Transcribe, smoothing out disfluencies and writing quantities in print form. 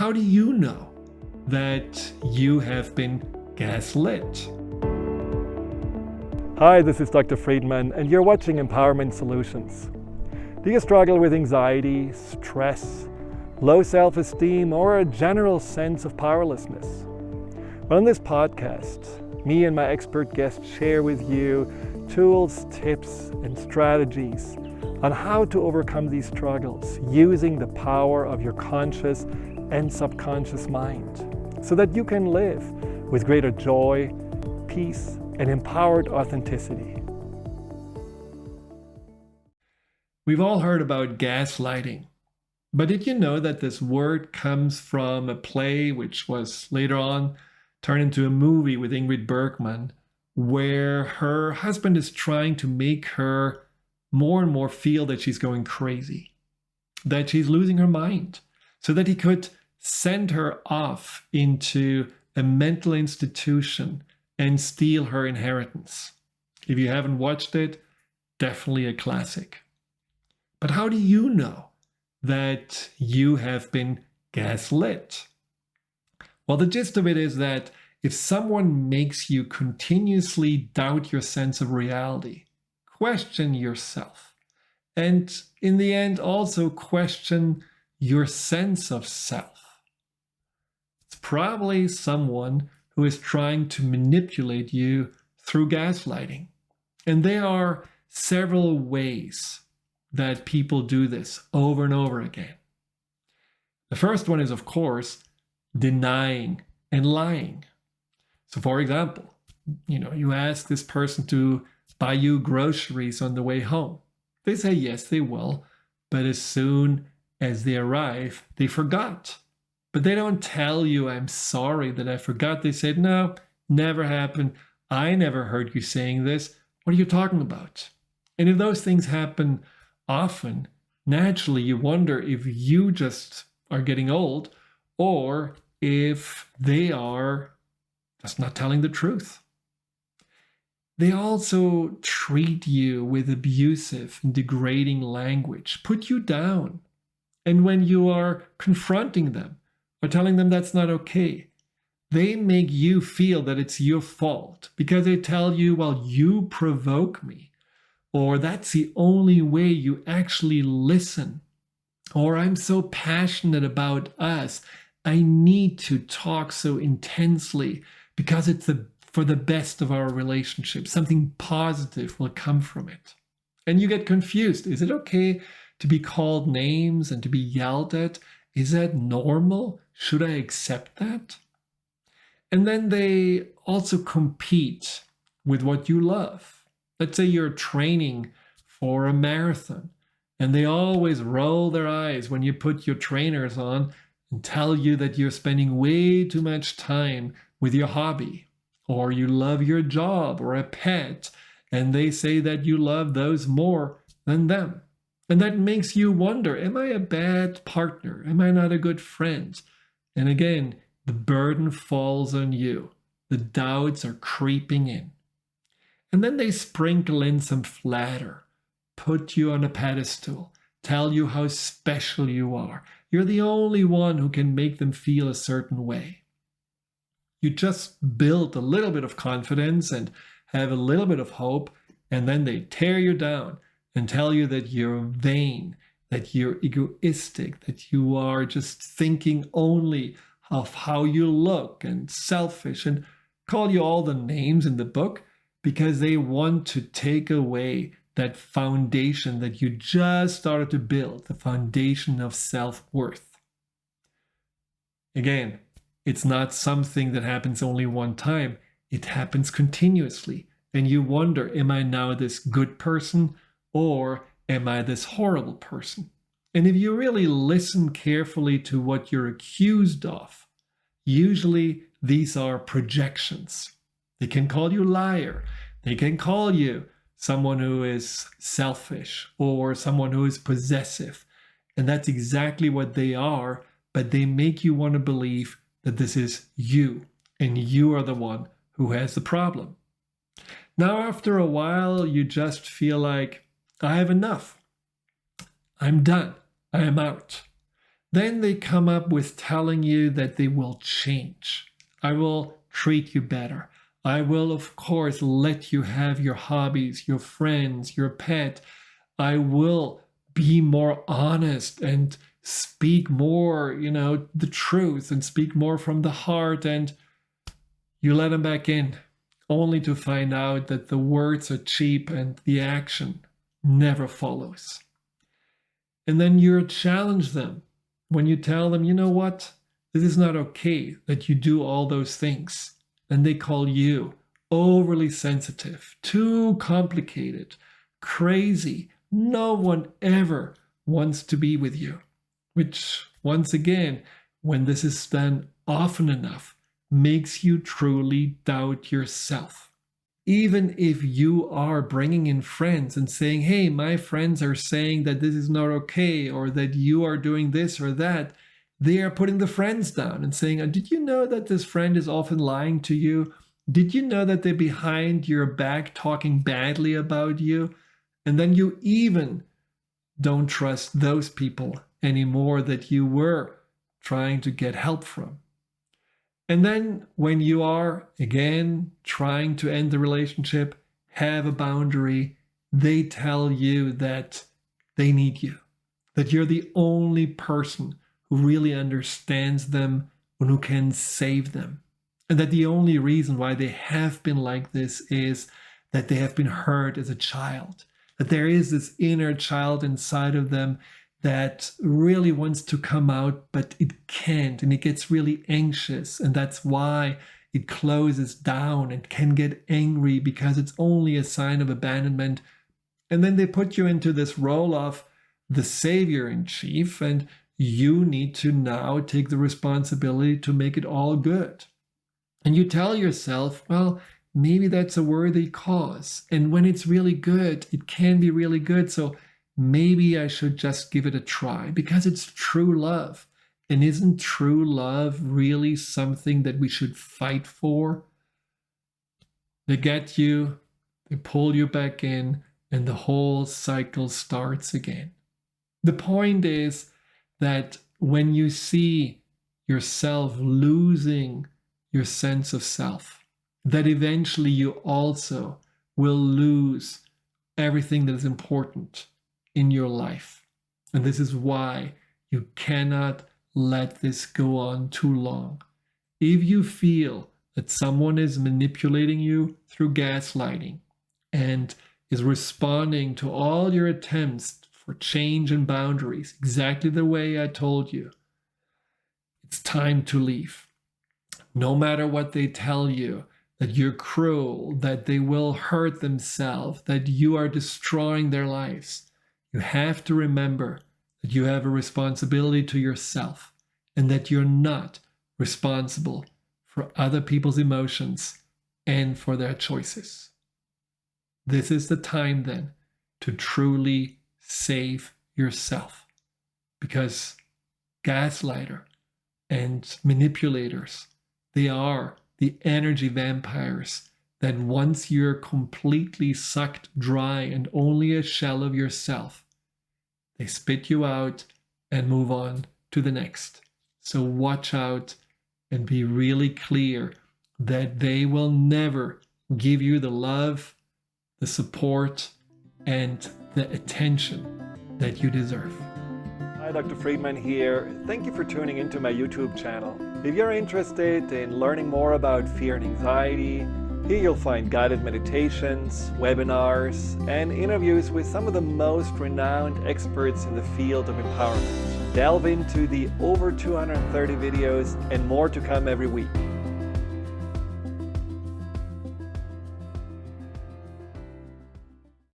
how do you know that you have been gaslit? Hi, this is Dr. Friedemann, and you're watching Empowerment Solutions. Do you struggle with anxiety, stress, low self-esteem, or a general sense of powerlessness? Well, in this podcast, me and my expert guests share with you tools, tips, and strategies on how to overcome these struggles using the power of your conscious and subconscious mind so that you can live with greater joy, peace, and empowered authenticity. We've all heard about gaslighting, but did you know that this word comes from a play which was later on turned into a movie with Ingrid Bergman, where her husband is trying to make her more and more feel that she's going crazy, that she's losing her mind, so that he could send her off into a mental institution and steal her inheritance. If you haven't watched it, definitely a classic. But how do you know that you have been gaslit? Well, the gist of it is that if someone makes you continuously doubt your sense of reality, question yourself, and in the end also question your sense of self, it's probably someone who is trying to manipulate you through gaslighting. And there are several ways that people do this over and over again. The first one is, of course, denying and lying. So for example, you ask this person to buy you groceries on the way home. They say yes, they will, but as soon as they arrive, they forgot. But they don't tell you, I'm sorry that I forgot. They said, no, never happened. I never heard you saying this. What are you talking about? And if those things happen often, naturally you wonder if you just are getting old or if they are just not telling the truth. They also treat you with abusive and degrading language, put you down. And when you are confronting them or telling them that's not okay, they make you feel that it's your fault because they tell you, well, you provoke me, or that's the only way you actually listen, or I'm so passionate about us, I need to talk so intensely because it's for the best of our relationship. Something positive will come from it. And you get confused. Is it okay to be called names and to be yelled at? Is that normal? Should I accept that? And then they also compete with what you love. Let's say you're training for a marathon, and they always roll their eyes when you put your trainers on and tell you that you're spending way too much time with your hobby, or you love your job or a pet, and they say that you love those more than them. And that makes you wonder, am I a bad partner? Am I not a good friend? And again, the burden falls on you. The doubts are creeping in. And then they sprinkle in some flatter, put you on a pedestal, tell you how special you are. You're the only one who can make them feel a certain way. You just build a little bit of confidence and have a little bit of hope, and then they tear you down and tell you that you're vain, that you're egoistic, that you are just thinking only of how you look and selfish, and call you all the names in the book because they want to take away that foundation that you just started to build, the foundation of self-worth. Again, it's not something that happens only one time. It happens continuously. And you wonder, am I now this good person or am I this horrible person? And if you really listen carefully to what you're accused of, usually these are projections. They can call you liar. They can call you someone who is selfish or someone who is possessive. And that's exactly what they are, but they make you want to believe that this is you and you are the one who has the problem. Now, after a while, you just feel like, I have enough. I'm done. I am out. Then they come up with telling you that they will change. I will treat you better. I will, of course, let you have your hobbies, your friends, your pet. I will be more honest and speak more, the truth, and speak more from the heart. And you let them back in, only to find out that the words are cheap and the action never follows. And then you challenge them when you tell them, you know what, this is not okay that you do all those things. And they call you overly sensitive, too complicated, crazy. No one ever wants to be with you. Which, once again, when this is done often enough, makes you truly doubt yourself. Even if you are bringing in friends and saying, hey, my friends are saying that this is not okay, or that you are doing this or that, they are putting the friends down and saying, did you know that this friend is often lying to you? Did you know that they're behind your back talking badly about you? And then you even don't trust those people anymore that you were trying to get help from. And then when you are, again, trying to end the relationship, have a boundary, they tell you that they need you, that you're the only person who really understands them and who can save them. And that the only reason why they have been like this is that they have been hurt as a child, that there is this inner child inside of them that really wants to come out, but it can't, and it gets really anxious, and that's why it closes down and can get angry, because it's only a sign of abandonment. And then they put you into this role of the savior in chief, and you need to now take the responsibility to make it all good. And you tell yourself, well, maybe that's a worthy cause, and when it's really good, it can be really good, so maybe I should just give it a try, because it's true love. And isn't true love really something that we should fight for? They get you, they pull you back in, and the whole cycle starts again. The point is that when you see yourself losing your sense of self, that eventually you also will lose everything that is important in your life. And this is why you cannot let this go on too long. If you feel that someone is manipulating you through gaslighting and is responding to all your attempts for change and boundaries exactly the way I told you, it's time to leave. No matter what they tell you, that you're cruel, that they will hurt themselves, that you are destroying their lives, you have to remember that you have a responsibility to yourself, and that you're not responsible for other people's emotions and for their choices. This is the time then to truly save yourself, because gaslighter and manipulators, they are the energy vampires that once you're completely sucked dry and only a shell of yourself, they spit you out and move on to the next. So watch out and be really clear that they will never give you the love, the support, and the attention that you deserve. Hi, Dr. Friedemann here. Thank you for tuning into my YouTube channel. If you're interested in learning more about fear and anxiety, here you'll find guided meditations, webinars, and interviews with some of the most renowned experts in the field of empowerment. Delve into the over 230 videos and more to come every week.